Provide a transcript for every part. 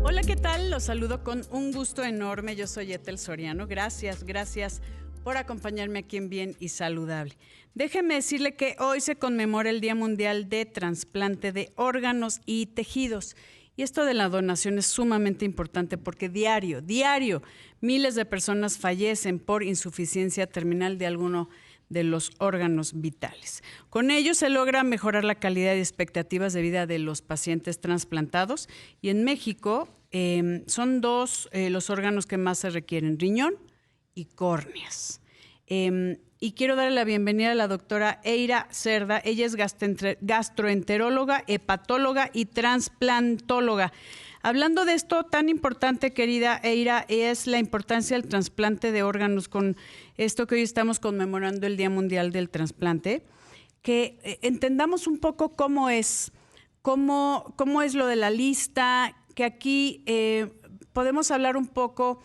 Hola, ¿qué tal? Los saludo con un gusto enorme. Yo soy Ethel Soriano. Gracias por acompañarme aquí en Bien y Saludable. Déjeme decirle que hoy se conmemora el Día Mundial de Trasplante de Órganos y Tejidos. Y esto de la donación es sumamente importante porque diario, miles de personas fallecen por insuficiencia terminal de alguno de los órganos vitales. Con ello se logra mejorar la calidad y expectativas de vida de los pacientes trasplantados. Y en México son dos los órganos que más se requieren: riñón y córneas. Y quiero darle la bienvenida a la doctora Eira Cerda. Ella es gastroenteróloga, hepatóloga y transplantóloga. Hablando de esto tan importante, querida Eira, es la importancia del trasplante de órganos con esto que hoy estamos conmemorando el Día Mundial del Trasplante, que entendamos un poco cómo es lo de la lista, que aquí podemos hablar un poco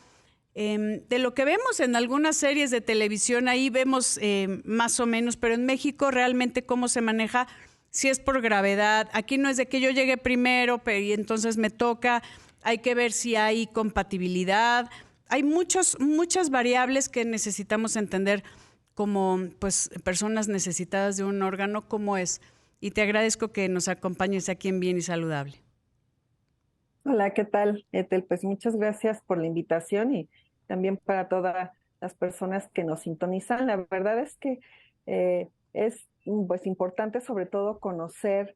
de lo que vemos en algunas series de televisión. Ahí vemos más o menos, pero en México realmente cómo se maneja, si es por gravedad. Aquí no es de que yo llegue primero y entonces me toca. Hay que ver si hay compatibilidad. Hay muchas variables que necesitamos entender como pues, personas necesitadas de un órgano, cómo es. Y te agradezco que nos acompañes aquí en Bien y Saludable. Hola, ¿qué tal, Ethel? Pues muchas gracias por la invitación y también para todas las personas que nos sintonizan. La verdad es que es pues importante sobre todo conocer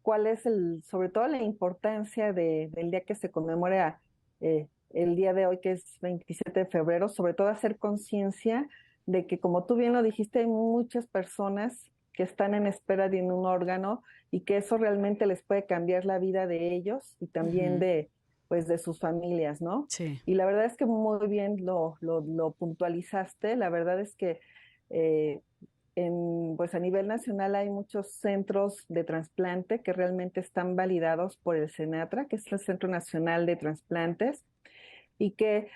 cuál es sobre todo la importancia del día que se conmemora el día de hoy, que es 27 de febrero, sobre todo hacer conciencia de que, como tú bien lo dijiste, hay muchas personas que están en espera de un órgano y que eso realmente les puede cambiar la vida de ellos y también pues de sus familias, ¿no? Sí. Y la verdad es que muy bien lo puntualizaste. La verdad es que eh, pues a nivel nacional hay muchos centros de trasplante que realmente están validados por el CENATRA, que es el Centro Nacional de Trasplantes, y que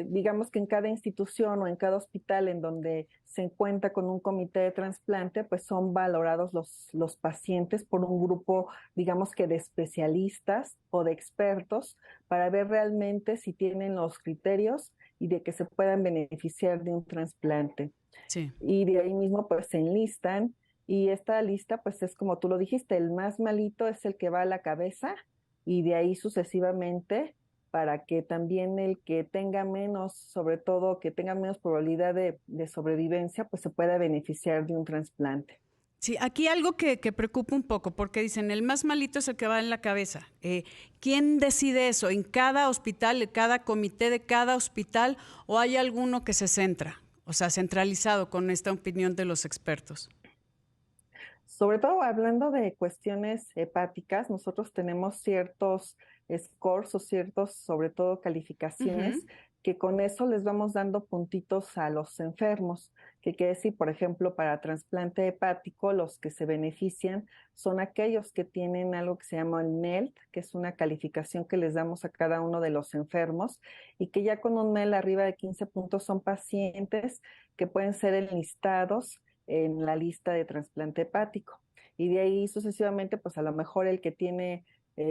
digamos que en cada institución o en cada hospital en donde se cuenta con un comité de trasplante, pues son valorados los pacientes por un grupo, digamos que de especialistas o de expertos, para ver realmente si tienen los criterios y de que se puedan beneficiar de un trasplante. Sí. Y de ahí mismo pues se enlistan, y esta lista pues es como tú lo dijiste, el más malito es el que va a la cabeza, y de ahí sucesivamente, para que también el que tenga menos, sobre todo que tenga menos probabilidad de sobrevivencia, pues se pueda beneficiar de un trasplante. Sí, aquí algo que preocupa un poco, porque dicen el más malito es el que va en la cabeza. ¿Quién decide eso? ¿En cada hospital, en cada comité de cada hospital, o hay alguno que se centra, o sea, centralizado con esta opinión de los expertos? Sobre todo hablando de cuestiones hepáticas, nosotros tenemos ciertos scores o ciertos, sobre todo, calificaciones, Uh-huh. que con eso les vamos dando puntitos a los enfermos. Que quiere decir, por ejemplo, para trasplante hepático, los que se benefician son aquellos que tienen algo que se llama el MELT, que es una calificación que les damos a cada uno de los enfermos, y que ya con un MELT arriba de 15 puntos son pacientes que pueden ser enlistados en la lista de trasplante hepático. Y de ahí sucesivamente, pues a lo mejor el que tiene,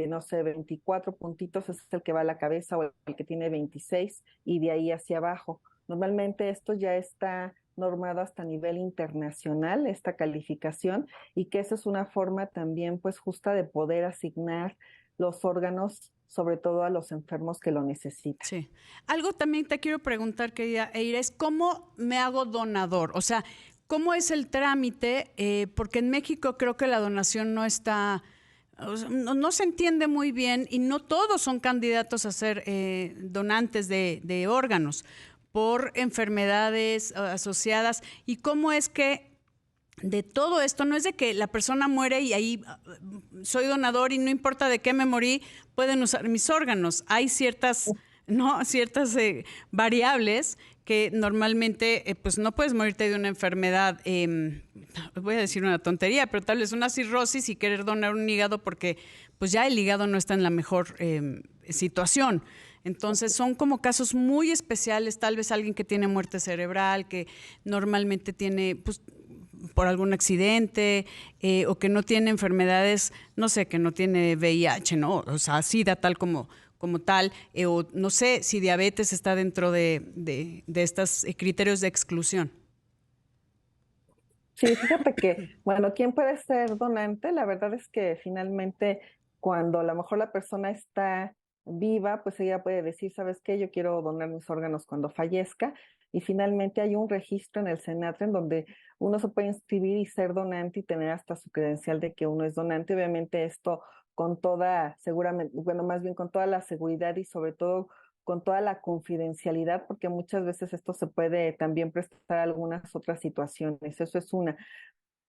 no sé, 24 puntitos es el que va a la cabeza, o el que tiene 26, y de ahí hacia abajo. Normalmente esto ya está normado hasta nivel internacional, esta calificación, y que esa es una forma también pues justa de poder asignar los órganos, sobre todo a los enfermos que lo necesitan. Sí. Algo también te quiero preguntar, querida Eira, es cómo me hago donador. O sea, ¿cómo es el trámite? Porque en México creo que la donación no está, o sea, no se entiende muy bien, y no todos son candidatos a ser donantes de órganos por enfermedades asociadas. ¿Y cómo es que de todo esto no es de que la persona muere y ahí soy donador y no importa de qué me morí, pueden usar mis órganos? Hay ciertas variables que normalmente pues no puedes morirte de una enfermedad, voy a decir una tontería, pero tal vez una cirrosis y querer donar un hígado porque pues ya el hígado no está en la mejor situación. Entonces son como casos muy especiales, tal vez alguien que tiene muerte cerebral, que normalmente tiene pues por algún accidente o que no tiene enfermedades, no sé, que no tiene VIH, ¿no? O sea, SIDA tal como tal, o no sé si diabetes está dentro de estos criterios de exclusión. Sí, fíjate que, bueno, ¿quién puede ser donante? La verdad es que finalmente cuando a lo mejor la persona está viva, pues ella puede decir, ¿sabes qué? Yo quiero donar mis órganos cuando fallezca. Y finalmente hay un registro en el Senatre en donde uno se puede inscribir y ser donante y tener hasta su credencial de que uno es donante. Obviamente esto con toda, seguramente, bueno, más bien con toda la seguridad y sobre todo con toda la confidencialidad, porque muchas veces esto se puede también prestar a algunas otras situaciones. Eso es una.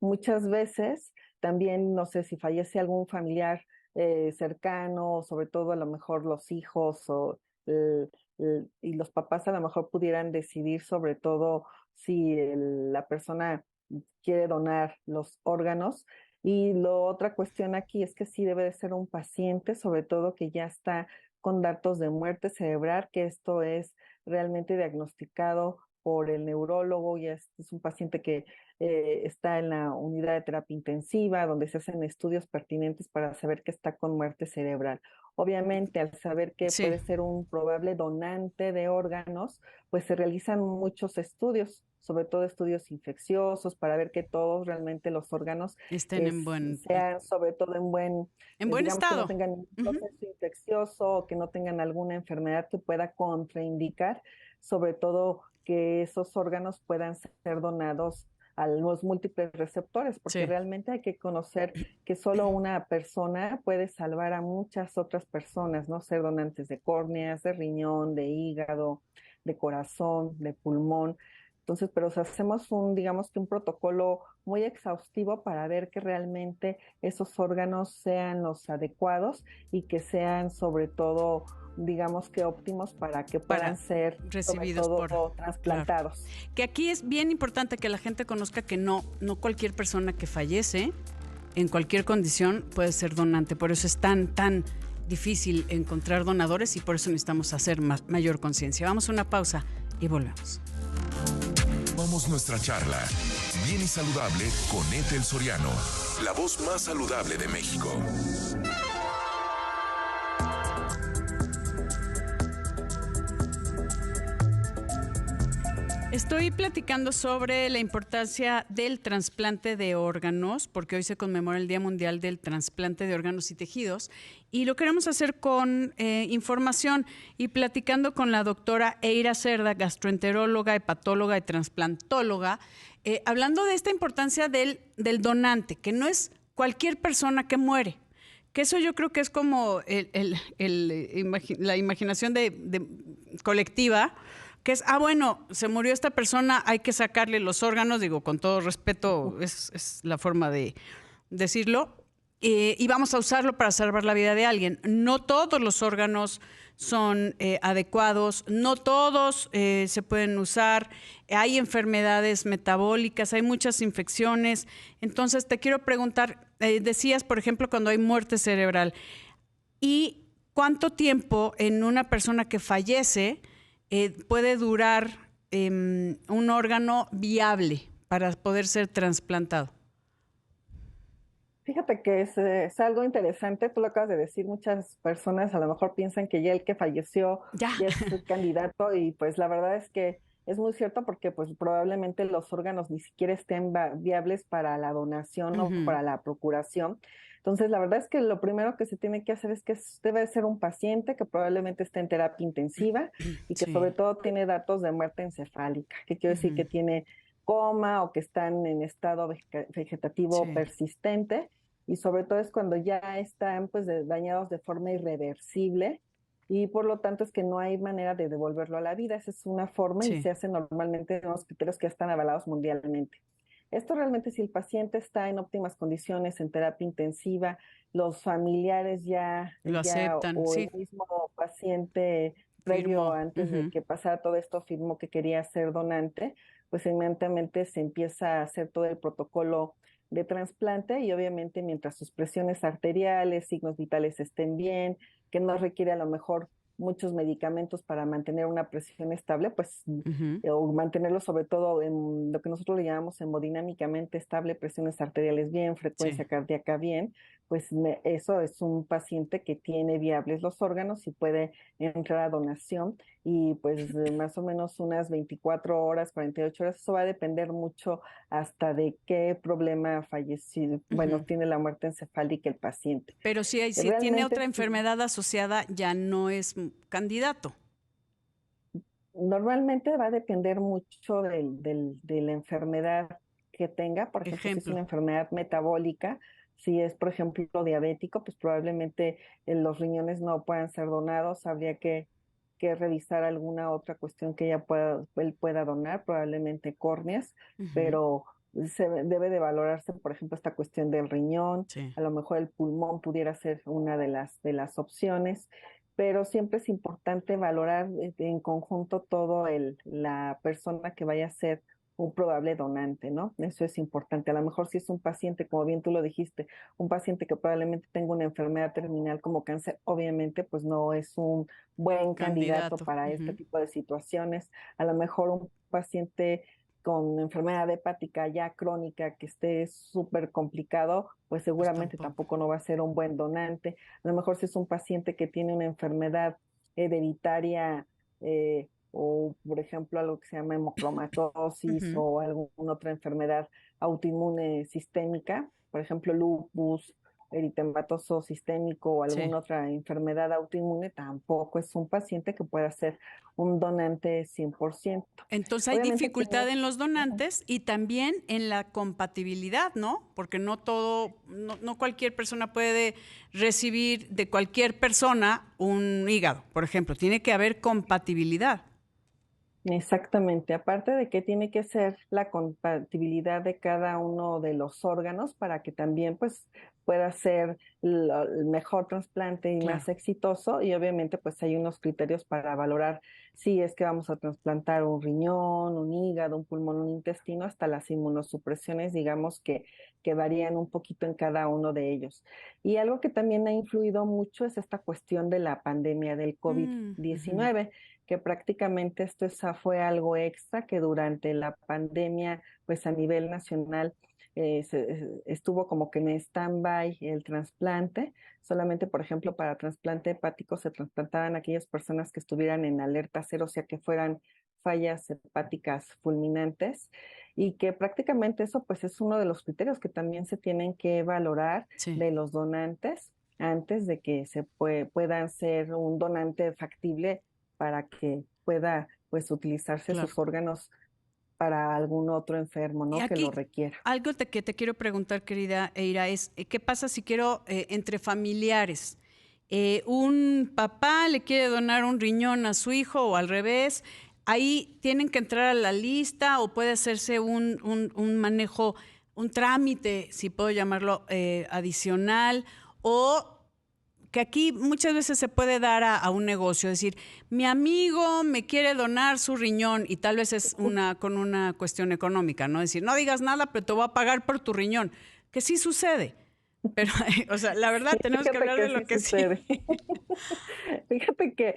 Muchas veces también, no sé, si fallece algún familiar cercano, sobre todo a lo mejor los hijos y los papás a lo mejor pudieran decidir sobre todo si la persona quiere donar los órganos. Y la otra cuestión aquí es que sí debe de ser un paciente, sobre todo que ya está con datos de muerte cerebral, que esto es realmente diagnosticado por el neurólogo, ya es un paciente que está en la unidad de terapia intensiva, donde se hacen estudios pertinentes para saber que está con muerte cerebral. Obviamente, al saber que Sí, puede ser un probable donante de órganos, pues se realizan muchos estudios, sobre todo estudios infecciosos, para ver que todos realmente los órganos estén sean sobre todo en buen digamos que no estado. tengan un Ujú. proceso infeccioso o que no tengan alguna enfermedad que pueda contraindicar, sobre todo que esos órganos puedan ser donados a los múltiples receptores, porque Sí, realmente hay que conocer que solo una persona puede salvar a muchas otras personas, ¿no? Ser donantes de córneas, de riñón, de hígado, de corazón, de pulmón. Entonces, pero hacemos digamos que un protocolo muy exhaustivo para ver que realmente esos órganos sean los adecuados y que sean sobre todo, digamos que óptimos para que puedan para ser sobre recibidos todo claro. trasplantados. Que aquí es bien importante que la gente conozca que no cualquier persona que fallece en cualquier condición puede ser donante. Por eso es tan difícil encontrar donadores y por eso necesitamos hacer mayor conciencia. Vamos a una pausa y volvemos. Vamos nuestra charla. Bien y saludable con Ethel Soriano, la voz más saludable de México. Estoy platicando sobre la importancia del trasplante de órganos, porque hoy se conmemora el Día Mundial del Trasplante de Órganos y Tejidos, y lo queremos hacer con información y platicando con la doctora Eira Cerda, gastroenteróloga, hepatóloga y transplantóloga, hablando de esta importancia del donante, que no es cualquier persona que muere. Que eso yo creo que es como la imaginación colectiva, que es, bueno, se murió esta persona, hay que sacarle los órganos, digo, con todo respeto, es la forma de decirlo, y vamos a usarlo para salvar la vida de alguien. No todos los órganos son adecuados, no todos se pueden usar, hay enfermedades metabólicas, hay muchas infecciones. Entonces te quiero preguntar, decías, por ejemplo, cuando hay muerte cerebral, ¿y cuánto tiempo en una persona que fallece puede durar un órgano viable para poder ser trasplantado? Fíjate que es algo interesante, tú lo acabas de decir, muchas personas a lo mejor piensan que ya el que falleció Ya. ya es candidato y pues la verdad es que es muy cierto porque pues probablemente los órganos ni siquiera estén viables para la donación o Ujú. para la procuración. Entonces la verdad es que lo primero que se tiene que hacer es que debe ser un paciente que probablemente esté en terapia intensiva y que Sí. sobre todo tiene datos de muerte encefálica, que quiere decir Ujú. que tiene coma o que están en estado vegetativo Sí. persistente y sobre todo es cuando ya están pues dañados de forma irreversible y por lo tanto es que no hay manera de devolverlo a la vida. Esa es una forma y Sí. se hace normalmente en los criterios que están avalados mundialmente. Esto realmente si el paciente está en óptimas condiciones, en terapia intensiva, los familiares Lo ya aceptan. o el Sí. mismo paciente previo Firmó. antes de Ujú. que pasara todo esto firmó que quería ser donante, pues inmediatamente se empieza a hacer todo el protocolo de trasplante y obviamente mientras sus presiones arteriales, signos vitales estén bien, que no requiere a lo mejor muchos medicamentos para mantener una presión estable, pues, Ujú. o mantenerlo sobre todo en lo que nosotros le llamamos hemodinámicamente estable, presiones arteriales bien, frecuencia Sí. cardíaca bien, pues eso es un paciente que tiene viables los órganos y puede entrar a donación y pues más o menos unas 24 horas, 48 horas, eso va a depender mucho hasta de qué problema falleció, bueno, Ujú. tiene la muerte encefálica el paciente. Pero si tiene Realmente otra sí. enfermedad asociada, ya no es candidato. Normalmente va a depender mucho de la enfermedad que tenga. Por ejemplo, si es Ejemplo. una enfermedad metabólica, si es, por ejemplo, diabético, pues probablemente los riñones no puedan ser donados. Habría que revisar alguna otra cuestión que él pueda donar, probablemente córneas, Ujú. pero debe de valorarse, por ejemplo, esta cuestión del riñón. Sí. A lo mejor el pulmón pudiera ser una de las opciones, pero siempre es importante valorar en conjunto la persona que vaya a ser un probable donante, ¿no? Eso es importante. A lo mejor si es un paciente, como bien tú lo dijiste, un paciente que probablemente tenga una enfermedad terminal como cáncer, obviamente pues no es un buen candidato Candidato. para este Ujú. tipo de situaciones. A lo mejor un paciente con enfermedad hepática ya crónica que esté súper complicado, pues Pues seguramente tampoco. tampoco no va a ser un buen donante. A lo mejor si es un paciente que tiene una enfermedad hereditaria o, por ejemplo, algo que se llama hemocromatosis Ujú. o alguna otra enfermedad autoinmune sistémica, por ejemplo, lupus, eritematoso sistémico o Sí. alguna otra enfermedad autoinmune, tampoco es un paciente que pueda ser un donante 100%. Entonces hay Obviamente dificultad tiene... en los Ujú. donantes y también en la compatibilidad, ¿no? Porque no cualquier persona puede recibir de cualquier persona un hígado, por ejemplo. Tiene que haber compatibilidad. Exactamente, aparte de que tiene que ser la compatibilidad de cada uno de los órganos para que también pues pueda ser el mejor trasplante y más Claro. exitoso y obviamente pues hay unos criterios para valorar si es que vamos a trasplantar un riñón, un hígado, un pulmón, un intestino, hasta las inmunosupresiones digamos que varían un poquito en cada uno de ellos. Y algo que también ha influido mucho es esta cuestión de la pandemia del Ujú. COVID-19, que prácticamente fue algo extra que durante la pandemia, pues a nivel nacional, estuvo como que en stand-by el trasplante. Solamente, por ejemplo, para trasplante hepático se trasplantaban aquellas personas que estuvieran en alerta cero, o sea, que fueran fallas hepáticas fulminantes y que prácticamente eso pues es uno de los criterios que también se tienen que valorar Sí. de los donantes antes de que puedan ser un donante factible para que pueda pues utilizarse Claro. sus órganos para algún otro enfermo, Y ¿no? Que lo aquí requiera. algo que te quiero preguntar, querida Eira, es ¿qué pasa si quiero entre familiares? Un papá le quiere donar un riñón a su hijo o al revés. Ahí tienen que entrar a la lista o puede hacerse un manejo, un trámite, si puedo llamarlo, adicional, o que aquí muchas veces se puede dar a un negocio, es decir, mi amigo me quiere donar su riñón y tal vez es con una cuestión económica, ¿no? Es decir, no digas nada, pero te voy a pagar por tu riñón, que sí sucede, pero, o sea, la verdad Sí, tenemos que fíjate hablar de que lo sí que sí. sucede. Fíjate que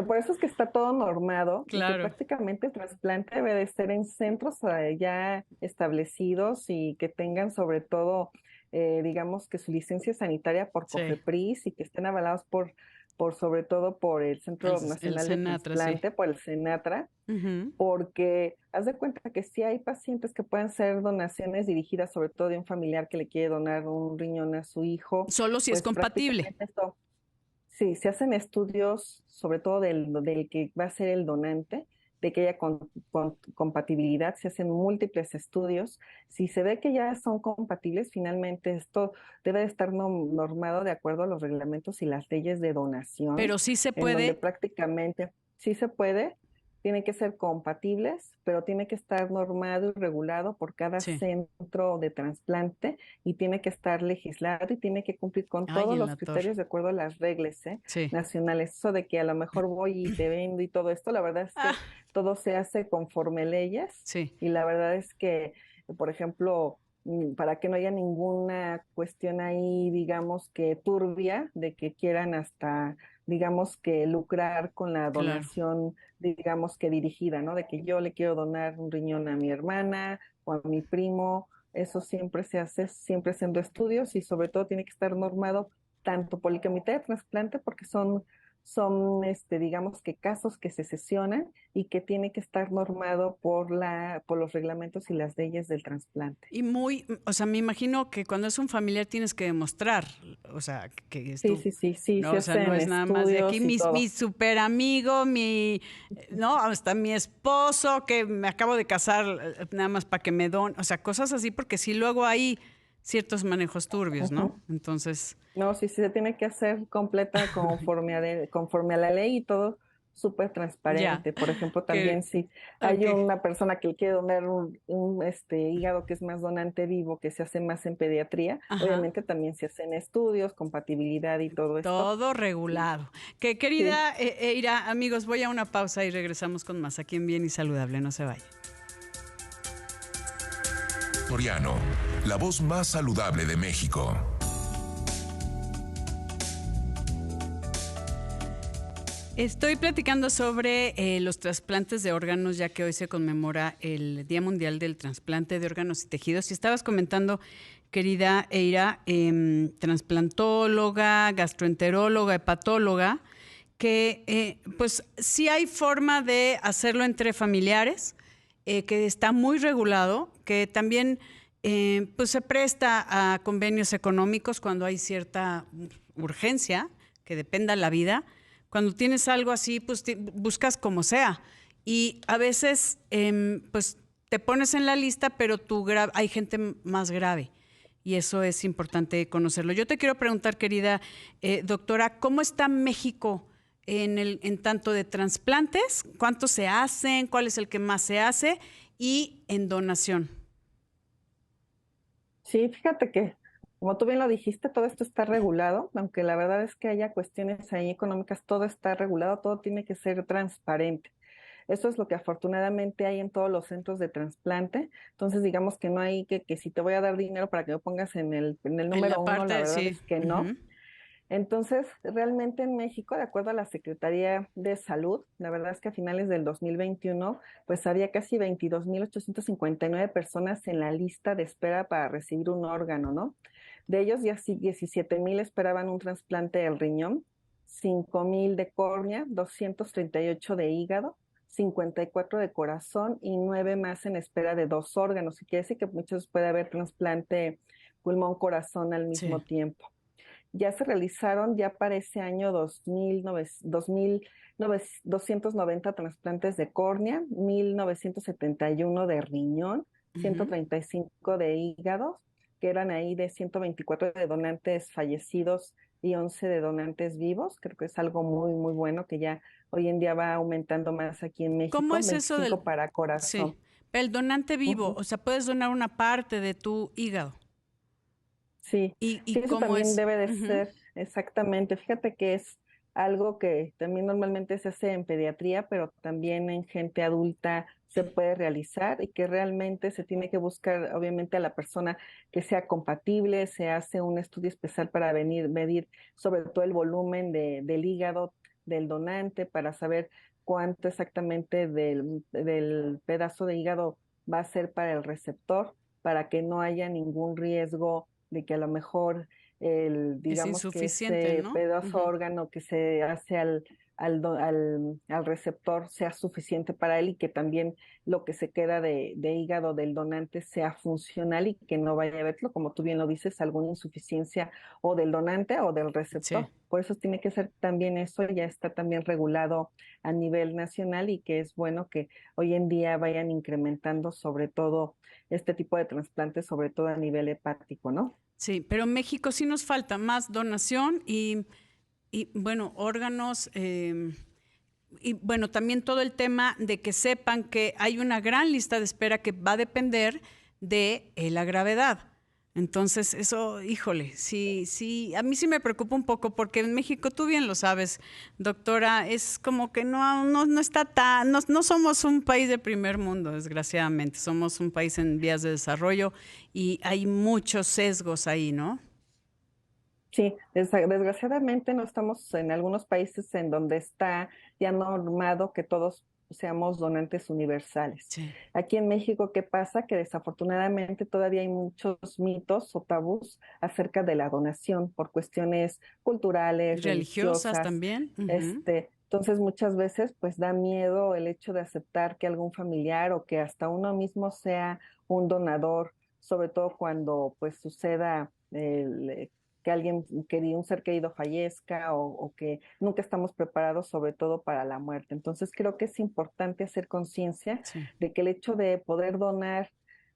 por eso es que está todo normado y que Claro, prácticamente el trasplante debe de ser en centros ya establecidos y que tengan sobre todo, digamos que su licencia sanitaria por sí, COFEPRIS y que estén avalados por sobre todo por el Centro el Nacional de Senatra, sí. Trasplante, por el CENATRA, Ujú. porque haz de cuenta que sí hay pacientes que pueden ser donaciones dirigidas sobre todo de un familiar que le quiere donar un riñón a su hijo, Solo si es pues compatible. prácticamente esto, sí, se hacen estudios sobre todo del que va a ser el donante, de que haya compatibilidad, se hacen múltiples estudios. Si se ve que ya son compatibles, finalmente esto debe de estar normado de acuerdo a los reglamentos y las leyes de donación, Pero sí se en donde puede. prácticamente sí se puede, tienen que ser compatibles, pero tiene que estar normado y regulado por cada Sí. centro de trasplante y tiene que estar legislado y tiene que cumplir con Ay, todos en los la torre. criterios de acuerdo a las reglas, Sí. nacionales. Eso de que a lo mejor voy y te vendo y todo esto, la verdad es que Ah, todo se hace conforme leyes sí. y la verdad es que, por ejemplo, para que no haya ninguna cuestión ahí, digamos que turbia, de que quieran hasta, digamos que lucrar con la Claro. donación, digamos que dirigida, ¿no? De que yo le quiero donar un riñón a mi hermana o a mi primo. Eso siempre se hace, siempre haciendo estudios y sobre todo tiene que estar normado tanto por el comité de trasplante porque digamos que casos que se sesionan y que tiene que estar normado por los reglamentos y las leyes del trasplante. Y muy, o sea, me imagino que cuando es un familiar tienes que demostrar, o sea, que es Sí, tu, sí, sí, sí, no, se o sea, no hacen es nada más de aquí estudios y mi todo. super amigo, no, hasta mi esposo que me acabo de casar, nada más para que me don, o sea, cosas así, porque sí luego hay ciertos manejos turbios, ¿no? Ujú. Entonces, No, sí, sí, se tiene que hacer completa conforme a la ley y todo súper ya, transparente. Por ejemplo, que, también si hay ok, una persona que le quiere donar un hígado que es más donante vivo, que se hace más en pediatría, ajá. obviamente también se hacen estudios, compatibilidad y todo esto. Todo Y regulado. Que sí, querida Eira, amigos, voy a una pausa y regresamos con más aquí en Bien y Saludable. No se vaya. Soriano, la voz más saludable de México. Estoy platicando sobre los trasplantes de órganos, ya que hoy se conmemora el Día Mundial del Trasplante de Órganos y Tejidos. Y estabas comentando, querida Eira, trasplantóloga, gastroenteróloga, hepatóloga, que pues sí hay forma de hacerlo entre familiares, que está muy regulado, que también pues se presta a convenios económicos cuando hay cierta urgencia, que dependa la vida. Cuando tienes algo así, pues buscas como sea. Y a veces, pues te pones en la lista, pero hay gente más grave. Y eso es importante conocerlo. Yo te quiero preguntar, querida doctora, ¿cómo está México en tanto de trasplantes? ¿Cuántos se hacen? ¿Cuál es el que más se hace? Y en donación. sí, fíjate que, como tú bien lo dijiste, todo esto está regulado, aunque la verdad es que haya cuestiones ahí económicas, todo está regulado, todo tiene que ser transparente. Eso es lo que afortunadamente hay en todos los centros de trasplante. Entonces, digamos que no hay que si te voy a dar dinero para que me pongas en el En la número uno, la parte, verdad sí. es que no. Ujú. Entonces, realmente en México, de acuerdo a la Secretaría de Salud, la verdad es que a finales del 2021, pues había casi 22.859 personas en la lista de espera para recibir un órgano, ¿no? De ellos ya sí 17,000 esperaban un trasplante del riñón, 5,000 de córnea, 238 de hígado, 54 de corazón y 9 más en espera de 2 órganos. Y quiere decir que muchos puede haber trasplante pulmón-corazón al Sí. mismo tiempo. Ya se realizaron ya para ese año 2,290 trasplantes de córnea, 1,971 de riñón, Ujú. 135 de hígado, que eran ahí de 124 de donantes fallecidos y 11 de donantes vivos. Creo que es algo muy, muy bueno que ya hoy en día va aumentando más aquí en ¿Cómo México, es eso 25 del... para Sí, corazón. el donante vivo, Ujú. o sea, puedes donar una parte de tu hígado. Sí, ¿Y sí, eso cómo también es? debe de Ujú. ser exactamente. Fíjate que es algo que también normalmente se hace en pediatría, pero también en gente adulta se puede realizar y que realmente se tiene que buscar, obviamente, a la persona que sea compatible. Se hace un estudio especial para medir sobre todo el volumen del hígado del donante para saber cuánto exactamente del pedazo de hígado va a ser para el receptor, para que no haya ningún riesgo de que a lo mejor Es digamos que insuficiente, ese ¿no? pedazo Ujú. órgano que se hace al receptor sea suficiente para él y que también lo que se queda de hígado del donante sea funcional y que no vaya a haberlo, como tú bien lo dices, alguna insuficiencia o del donante o del Sí. receptor. Por eso tiene que ser también eso, ya está también regulado a nivel nacional y que es bueno que hoy en día vayan incrementando sobre todo este tipo de trasplantes, sobre todo a nivel hepático, ¿no? Sí, pero en México sí nos falta más donación y bueno, órganos, y bueno, también todo el tema de que sepan que hay una gran lista de espera que va a depender de la gravedad. Entonces, eso, híjole, sí, a mí sí me preocupa un poco porque en México, tú bien lo sabes, doctora, es como que no está no somos un país de primer mundo, desgraciadamente, somos un país en vías de desarrollo y hay muchos sesgos ahí, ¿no? Sí, desgraciadamente no estamos en algunos países en donde está ya normado que todos seamos donantes universales. Sí. Aquí en México, ¿qué pasa? Que desafortunadamente todavía hay muchos mitos o tabús acerca de la donación por cuestiones culturales, Religiosas religiosas. también. Uh-huh. Entonces muchas veces pues da miedo el hecho de aceptar que algún familiar o que hasta uno mismo sea un donador, sobre todo cuando pues suceda que alguien querido, un ser querido fallezca o que nunca estamos preparados sobre todo para la muerte. Entonces creo que es importante hacer conciencia Sí. de que el hecho de poder donar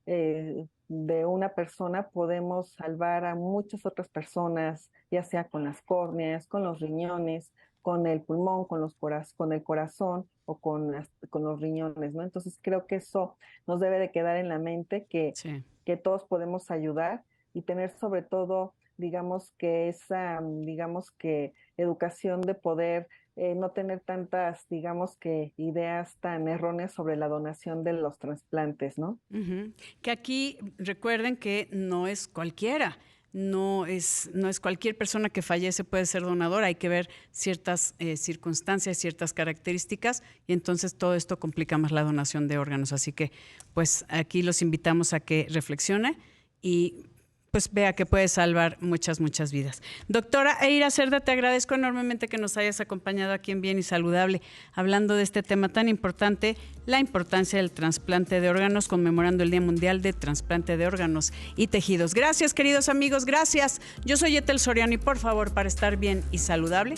de una persona podemos salvar a muchas otras personas, ya sea con las córneas, con los riñones, con el pulmón, con el corazón o con los riñones, ¿no? Entonces creo que eso nos debe de quedar en la mente Sí. que todos podemos ayudar y tener sobre todo digamos que esa, digamos que educación de poder no tener tantas, digamos que ideas tan erróneas sobre la donación de los trasplantes, ¿no? Uh-huh. Que aquí recuerden que no es cualquiera. No es cualquier persona que fallece puede ser donadora, hay que ver ciertas circunstancias, ciertas características y entonces todo esto complica más la donación de órganos. Así que pues aquí los invitamos a que reflexione y pues vea que puede salvar muchas vidas. Doctora Eira Cerda, te agradezco enormemente que nos hayas acompañado aquí en Bien y Saludable, hablando de este tema tan importante, la importancia del trasplante de órganos, conmemorando el Día Mundial de Trasplante de Órganos y Tejidos. Gracias, queridos amigos, gracias. Yo soy Ethel Soriano y por favor, para estar bien y saludable,